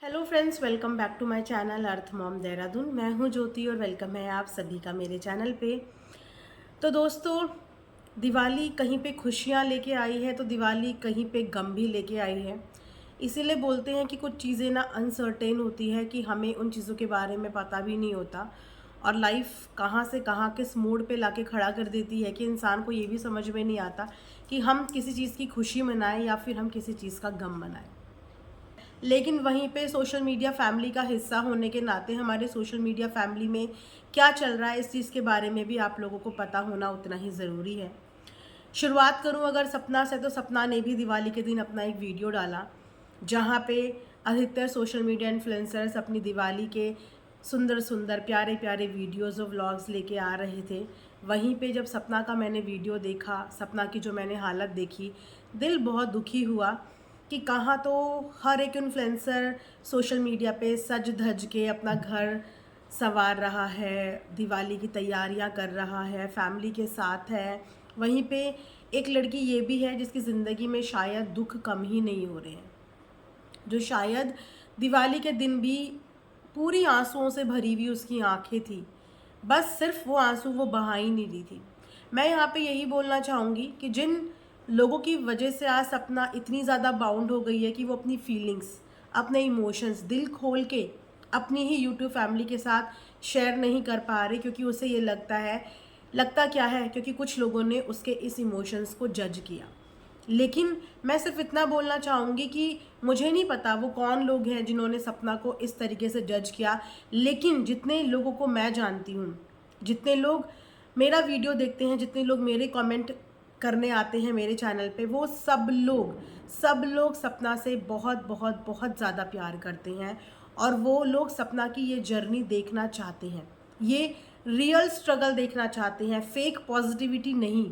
Hello friends, welcome back to my channel Earth Mom Dehradun. मैं हूं ज्योति और वेलकम है आप सभी का मेरे चैनल पे। तो दोस्तों, दिवाली कहीं पे खुशियां लेके आई है तो दिवाली कहीं पे गम भी लेके आई है। इसीलिए बोलते हैं कि कुछ चीज़ें ना अनसर्टेन होती है कि हमें उन चीज़ों के बारे में पता भी नहीं होता और लाइफ कहाँ से कहाँ किस मोड़ पे लाके खड़ा कर देती है कि इंसान को ये भी समझ में नहीं आता कि हम किसी चीज़ की खुशी मनाएं या फिर हम किसी चीज़ का गम मनाएं। लेकिन वहीं पे सोशल मीडिया फैमिली का हिस्सा होने के नाते हमारे सोशल मीडिया फैमिली में क्या चल रहा है इस चीज़ के बारे में भी आप लोगों को पता होना उतना ही ज़रूरी है। शुरुआत करूं अगर सपना से, तो सपना ने भी दिवाली के दिन अपना एक वीडियो डाला जहां पे अधिकतर सोशल मीडिया इन्फ्लुएंसर्स अपनी दिवाली के सुंदर सुंदर प्यारे प्यारे वीडियोज़ और व्लॉग्स लेके आ रहे थे। वहीं पे जब सपना का मैंने वीडियो देखा, सपना की जो मैंने हालत देखी, दिल बहुत दुखी हुआ कि कहाँ तो हर एक इन्फ्लुएंसर सोशल मीडिया पे सज धज के अपना घर संवार रहा है, दिवाली की तैयारियां कर रहा है, फैमिली के साथ है। वहीं पे एक लड़की ये भी है जिसकी ज़िंदगी में शायद दुख कम ही नहीं हो रहे हैं, जो शायद दिवाली के दिन भी पूरी आंसुओं से भरी हुई उसकी आंखें थी, बस सिर्फ वो आंसू वो बहा ही नहीं रही थी। मैं यहाँ पे यही बोलना चाहूँगी कि जिन लोगों की वजह से आज सपना इतनी ज़्यादा बाउंड हो गई है कि वो अपनी फीलिंग्स, अपने इमोशंस दिल खोल के अपनी ही यूट्यूब फैमिली के साथ शेयर नहीं कर पा रहे, क्योंकि उसे ये लगता क्या है, क्योंकि कुछ लोगों ने उसके इस इमोशंस को जज किया। लेकिन मैं सिर्फ इतना बोलना चाहूँगी कि मुझे नहीं पता वो कौन लोग हैं जिन्होंने सपना को इस तरीके से जज किया, लेकिन जितने लोगों को मैं जानती हूँ, जितने लोग मेरा वीडियो देखते हैं, जितने लोग मेरे कमेंट करने आते हैं मेरे चैनल पे, वो सब लोग सपना से बहुत बहुत बहुत ज़्यादा प्यार करते हैं और वो लोग सपना की ये जर्नी देखना चाहते हैं, ये रियल स्ट्रगल देखना चाहते हैं, फेक पॉजिटिविटी नहीं।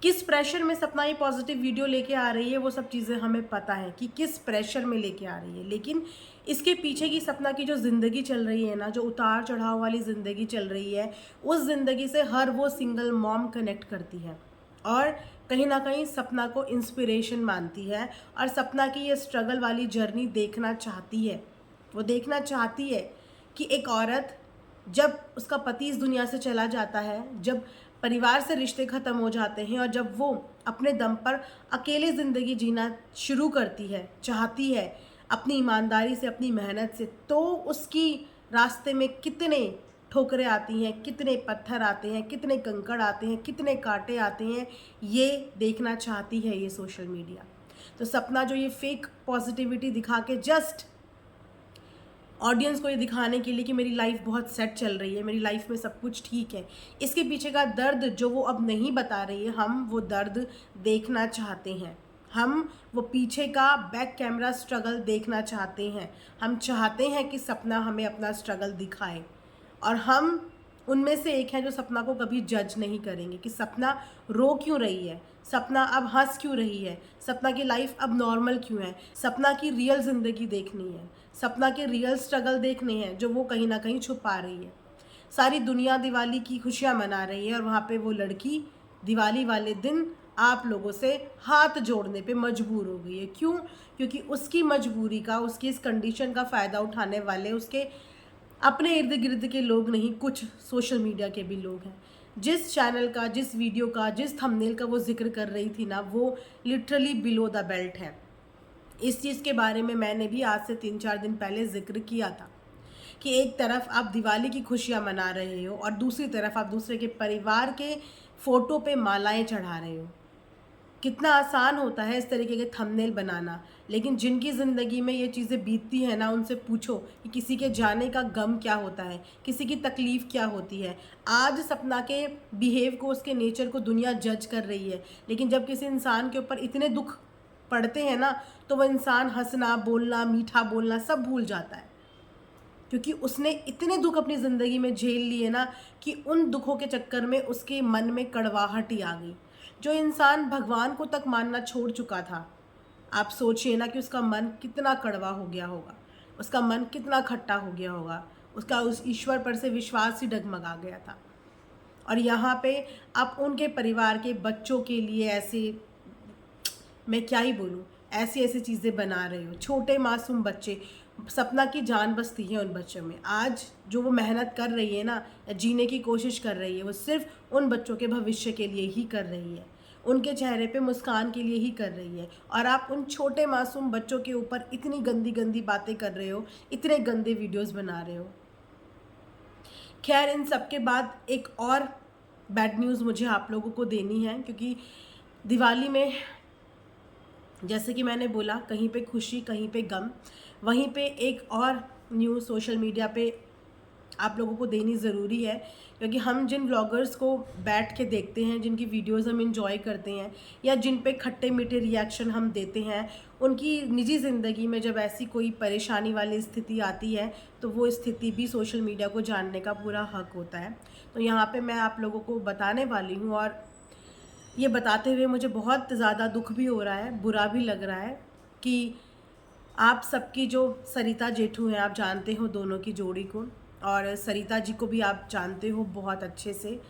किस प्रेशर में सपना ये पॉजिटिव वीडियो लेके आ रही है वो सब चीज़ें हमें पता है कि किस प्रेशर में लेके आ रही है, लेकिन इसके पीछे की सपना की जो ज़िंदगी चल रही है ना, जो उतार चढ़ाव वाली ज़िंदगी चल रही है, उस ज़िंदगी से हर वो सिंगल मॉम कनेक्ट करती है और कहीं ना कहीं सपना को इंस्पिरेशन मानती है और सपना की ये स्ट्रगल वाली जर्नी देखना चाहती है। वो देखना चाहती है कि एक औरत जब उसका पति इस दुनिया से चला जाता है, जब परिवार से रिश्ते ख़त्म हो जाते हैं और जब वो अपने दम पर अकेले ज़िंदगी जीना शुरू करती है, चाहती है अपनी ईमानदारी से, अपनी मेहनत से, तो उसकी रास्ते में कितने ठोकरें आती हैं, कितने पत्थर आते हैं, कितने कंकड़ आते हैं, कितने कांटे आते हैं, ये देखना चाहती है ये सोशल मीडिया। तो सपना जो ये फेक पॉजिटिविटी दिखा के जस्ट ऑडियंस को ये दिखाने के लिए कि मेरी लाइफ बहुत सेट चल रही है, मेरी लाइफ में सब कुछ ठीक है, इसके पीछे का दर्द जो वो अब नहीं बता रही है, हम वो दर्द देखना चाहते हैं। हम वो पीछे का बैक कैमरा स्ट्रगल देखना चाहते हैं। हम चाहते हैं कि सपना हमें अपना स्ट्रगल दिखाए और हम उनमें से एक है जो सपना को कभी जज नहीं करेंगे कि सपना रो क्यों रही है, सपना अब हंस क्यों रही है, सपना की लाइफ अब नॉर्मल क्यों है। सपना की रियल ज़िंदगी देखनी है, सपना के रियल स्ट्रगल देखने हैं जो वो कहीं ना कहीं छुपा रही है। सारी दुनिया दिवाली की खुशियाँ मना रही है और वहाँ पे वो लड़की दिवाली वाले दिन आप लोगों से हाथ जोड़ने पे मजबूर हो गई है। क्यों? क्योंकि उसकी मजबूरी का, उसकी इस कंडीशन का फ़ायदा उठाने वाले उसके अपने इर्द गिर्द के लोग नहीं, कुछ सोशल मीडिया के भी लोग हैं। जिस चैनल का, जिस वीडियो का, जिस थंबनेल का वो जिक्र कर रही थी ना, वो लिटरली बिलो द बेल्ट है। इस चीज़ के बारे में मैंने भी आज से 3-4 दिन पहले जिक्र किया था कि एक तरफ आप दिवाली की खुशियाँ मना रहे हो और दूसरी तरफ आप दूसरे के परिवार के फ़ोटो पे मालाएं चढ़ा रहे हो। कितना आसान होता है इस तरीके के थंबनेल बनाना, लेकिन जिनकी ज़िंदगी में ये चीज़ें बीतती हैं ना, उनसे पूछो कि किसी के जाने का गम क्या होता है, किसी की तकलीफ़ क्या होती है। आज सपना के बिहेव को, उसके नेचर को दुनिया जज कर रही है, लेकिन जब किसी इंसान के ऊपर इतने दुख पड़ते हैं ना, तो वह इंसान हंसना, बोलना, मीठा बोलना सब भूल जाता है, क्योंकि उसने इतने दुख अपनी ज़िंदगी में झेल लिए ना कि उन दुखों के चक्कर में उसके मन में कड़वाहट ही आ गई। जो इंसान भगवान को तक मानना छोड़ चुका था, आप सोचिए ना कि उसका मन कितना कड़वा हो गया होगा, उसका मन कितना खट्टा हो गया होगा, उसका उस ईश्वर पर से विश्वास ही डगमगा गया था। और यहाँ पे आप उनके परिवार के बच्चों के लिए ऐसे, मैं क्या ही बोलूँ, ऐसी ऐसी चीज़ें बना रहे हो। छोटे मासूम बच्चे, सपना की जान बसती है उन बच्चों में। आज जो वो मेहनत कर रही है ना, जीने की कोशिश कर रही है, वो सिर्फ उन बच्चों के भविष्य के लिए ही कर रही है, उनके चेहरे पे मुस्कान के लिए ही कर रही है। और आप उन छोटे मासूम बच्चों के ऊपर इतनी गंदी गंदी बातें कर रहे हो, इतने गंदे वीडियोस बना रहे हो। खैर, इन सब के बाद एक और बैड न्यूज़ मुझे आप लोगों को देनी है, क्योंकि दिवाली में जैसे कि मैंने बोला, कहीं पे खुशी कहीं पे गम, वहीं पे एक और न्यूज़ सोशल मीडिया पे आप लोगों को देनी ज़रूरी है। क्योंकि हम जिन व्लॉगर्स को बैठ के देखते हैं, जिनकी वीडियोस हम इंजॉय करते हैं, या जिन पे खट्टे मीठे रिएक्शन हम देते हैं, उनकी निजी ज़िंदगी में जब ऐसी कोई परेशानी वाली स्थिति आती है तो वो स्थिति भी सोशल मीडिया को जानने का पूरा हक होता है। तो यहाँ पे मैं आप लोगों को बताने वाली हूँ, और ये बताते हुए मुझे बहुत ज़्यादा दुख भी हो रहा है, बुरा भी लग रहा है कि आप सबकी जो सरिता जेठू हैं, आप जानते हो दोनों की जोड़ी को, और सरिता जी को भी आप जानते हो बहुत अच्छे से।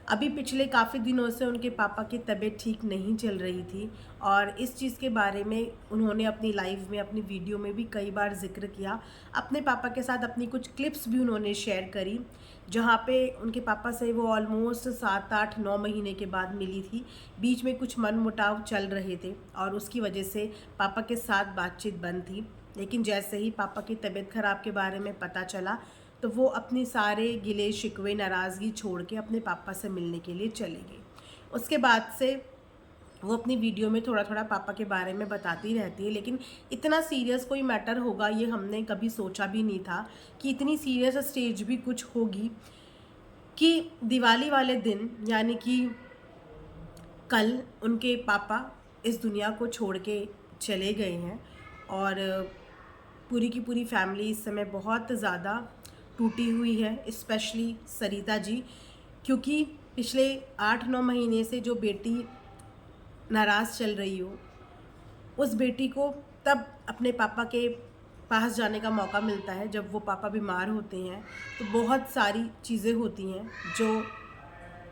अभी पिछले काफ़ी दिनों से उनके पापा की तबीयत ठीक नहीं चल रही थी, और इस चीज़ के बारे में उन्होंने अपनी लाइव में, अपनी वीडियो में भी कई बार जिक्र किया। अपने पापा के साथ अपनी कुछ क्लिप्स भी उन्होंने शेयर करी, जहाँ पे उनके पापा से वो ऑलमोस्ट 7-8-9 महीने के बाद मिली थी। बीच में कुछ मनमुटाव चल रहे थे और उसकी वजह से पापा के साथ बातचीत बंद थी। लेकिन जैसे ही पापा की तबीयत ख़राब के बारे में पता चला तो वो अपने सारे गिले शिकवे, नाराज़गी छोड़ के अपने पापा से मिलने के लिए चले गए। उसके बाद से वो अपनी वीडियो में थोड़ा थोड़ा पापा के बारे में बताती रहती है, लेकिन इतना सीरियस कोई मैटर होगा ये हमने कभी सोचा भी नहीं था, कि इतनी सीरियस स्टेज भी कुछ होगी कि दिवाली वाले दिन, यानी कि कल, उनके पापा इस दुनिया को छोड़ के चले गए हैं। और पूरी की पूरी फैमिली इस समय बहुत ज़्यादा टूटी हुई है, स्पेशली सरिता जी, क्योंकि पिछले 8-9 महीने से जो बेटी नाराज़ चल रही हो, उस बेटी को तब अपने पापा के पास जाने का मौका मिलता है जब वो पापा बीमार होते हैं। तो बहुत सारी चीज़ें होती हैं जो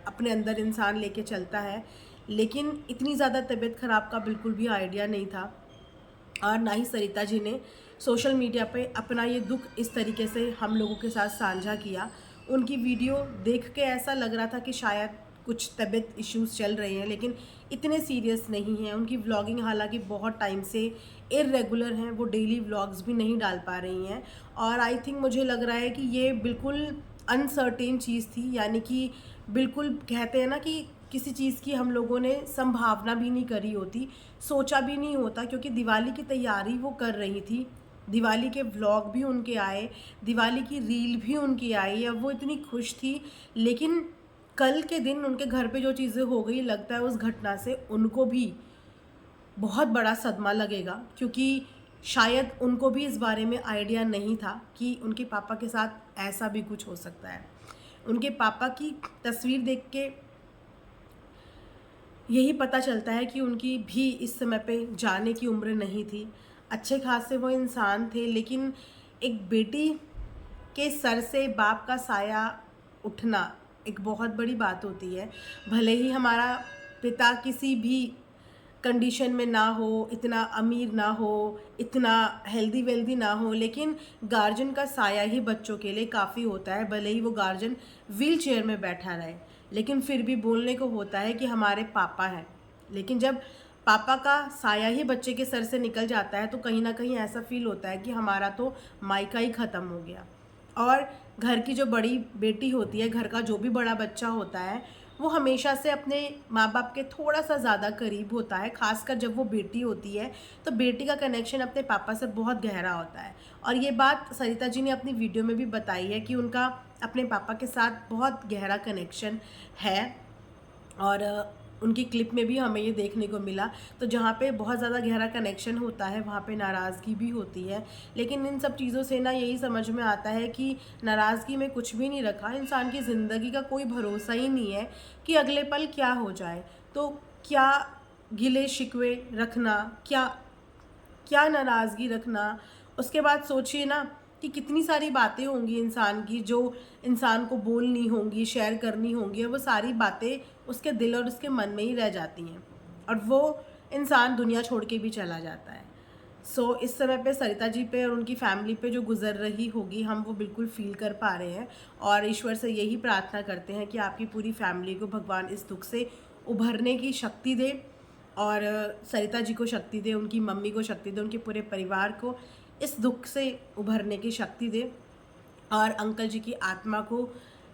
अपने अंदर इंसान लेके चलता है, लेकिन इतनी ज़्यादा तबीयत ख़राब का बिल्कुल भी आइडिया नहीं था, और ना ही सरिता जी ने सोशल मीडिया पे अपना ये दुख इस तरीके से हम लोगों के साथ साझा किया। उनकी वीडियो देख के ऐसा लग रहा था कि शायद कुछ तबीयत इश्यूज़ चल रहे हैं, लेकिन इतने सीरियस नहीं हैं। उनकी व्लॉगिंग हालांकि बहुत टाइम से इर्रेगुलर हैं, वो डेली व्लॉग्स भी नहीं डाल पा रही हैं, और आई थिंक मुझे लग रहा है कि ये बिल्कुल अनसर्टेन चीज़ थी, यानी कि बिल्कुल कहते हैं ना कि किसी चीज़ की हम लोगों ने संभावना भी नहीं करी होती, सोचा भी नहीं होता, क्योंकि दिवाली की तैयारी वो कर रही थी। दिवाली के व्लॉग भी उनके आए, दिवाली की रील भी उनकी आई, अब वो इतनी खुश थी। लेकिन कल के दिन उनके घर पे जो चीज़ें हो गई, लगता है उस घटना से उनको भी बहुत बड़ा सदमा लगेगा, क्योंकि शायद उनको भी इस बारे में आइडिया नहीं था कि उनके पापा के साथ ऐसा भी कुछ हो सकता है। उनके पापा की तस्वीर देख के यही पता चलता है कि उनकी भी इस समय पे जाने की उम्र नहीं थी। अच्छे खासे वो इंसान थे, लेकिन एक बेटी के सर से बाप का साया उठना एक बहुत बड़ी बात होती है। भले ही हमारा पिता किसी भी कंडीशन में ना हो, इतना अमीर ना हो, इतना हेल्दी वेल्दी ना हो, लेकिन गार्जियन का साया ही बच्चों के लिए काफ़ी होता है। भले ही वो गार्जियन व्हील चेयर में बैठा रहे, लेकिन फिर भी बोलने को होता है कि हमारे पापा हैं। लेकिन जब पापा का साया ही बच्चे के सर से निकल जाता है तो कहीं ना कहीं ऐसा फील होता है कि हमारा तो मायका ही ख़त्म हो गया। और घर की जो बड़ी बेटी होती है, घर का जो भी बड़ा बच्चा होता है, वो हमेशा से अपने माँ बाप के थोड़ा सा ज़्यादा करीब होता है। खासकर जब वो बेटी होती है तो बेटी का कनेक्शन अपने पापा से बहुत गहरा होता है। और ये बात सरिता जी ने अपनी वीडियो में भी बताई है कि उनका अपने पापा के साथ बहुत गहरा कनेक्शन है, और उनकी क्लिप में भी हमें ये देखने को मिला। तो जहाँ पे बहुत ज़्यादा गहरा कनेक्शन होता है वहाँ पे नाराज़गी भी होती है। लेकिन इन सब चीज़ों से ना यही समझ में आता है कि नाराज़गी में कुछ भी नहीं रखा। इंसान की ज़िंदगी का कोई भरोसा ही नहीं है कि अगले पल क्या हो जाए। तो क्या गिले शिकवे रखना, क्या नाराज़गी रखना। उसके बाद सोचिए ना कि कितनी सारी बातें होंगी इंसान की जो इंसान को बोलनी होंगी, शेयर करनी होंगी, और वो सारी बातें उसके दिल और उसके मन में ही रह जाती हैं, और वो इंसान दुनिया छोड़ के भी चला जाता है। सो इस समय पे सरिता जी पे और उनकी फैमिली पे जो गुजर रही होगी हम वो बिल्कुल फील कर पा रहे हैं, और ईश्वर से यही प्रार्थना करते हैं कि आपकी पूरी फैमिली को भगवान इस दुख से उभरने की शक्ति दे, और सरिता जी को शक्ति दे, उनकी मम्मी को शक्ति दे, उनके पूरे परिवार को इस दुख से उभरने की शक्ति दे, और अंकल जी की आत्मा को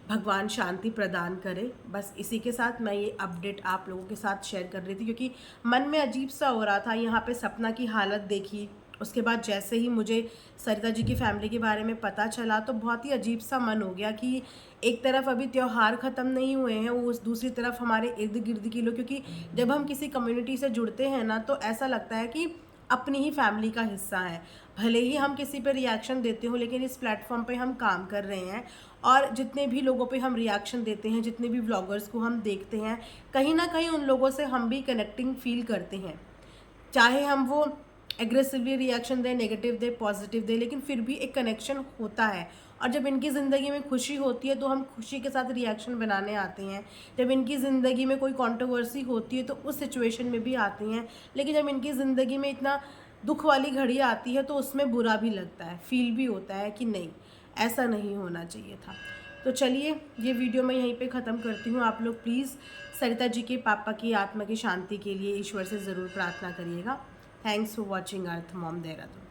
भगवान शांति प्रदान करे। बस इसी के साथ मैं ये अपडेट आप लोगों के साथ शेयर कर रही थी, क्योंकि मन में अजीब सा हो रहा था। यहाँ पे सपना की हालत देखी, उसके बाद जैसे ही मुझे सरिता जी की फैमिली के बारे में पता चला तो बहुत ही अजीब सा मन हो गया कि एक तरफ अभी त्यौहार ख़त्म नहीं हुए हैं, वो उस दूसरी तरफ हमारे इर्द गिर्द के लोग, क्योंकि जब हम किसी कम्युनिटी से जुड़ते हैं ना तो ऐसा लगता है कि अपनी ही फैमिली का हिस्सा है। भले ही हम किसी पे रिएक्शन देते हो, लेकिन इस प्लेटफॉर्म पे हम काम कर रहे हैं, और जितने भी लोगों पे हम रिएक्शन देते हैं, जितने भी व्लॉगर्स को हम देखते हैं, कहीं ना कहीं उन लोगों से हम भी कनेक्टिंग फील करते हैं। चाहे हम वो एग्रेसिवली रिएक्शन दें, नेगेटिव दें, पॉजिटिव दें, लेकिन फिर भी एक कनेक्शन होता है। और जब इनकी ज़िंदगी में खुशी होती है तो हम खुशी के साथ रिएक्शन बनाने आते हैं। जब इनकी ज़िंदगी में कोई कंट्रोवर्सी होती है तो उस सिचुएशन में भी आते हैं। लेकिन जब इनकी ज़िंदगी में इतना दुख वाली घड़ी आती है तो उसमें बुरा भी लगता है, फील भी होता है कि नहीं, ऐसा नहीं होना चाहिए था। तो चलिए, ये वीडियो मैं यहीं पे ख़त्म करती हूँ। आप लोग प्लीज़ सरिता जी के पापा की आत्मा की शांति के लिए ईश्वर से ज़रूर प्रार्थना करिएगा। Thanks for watching earth Mom Dehradun.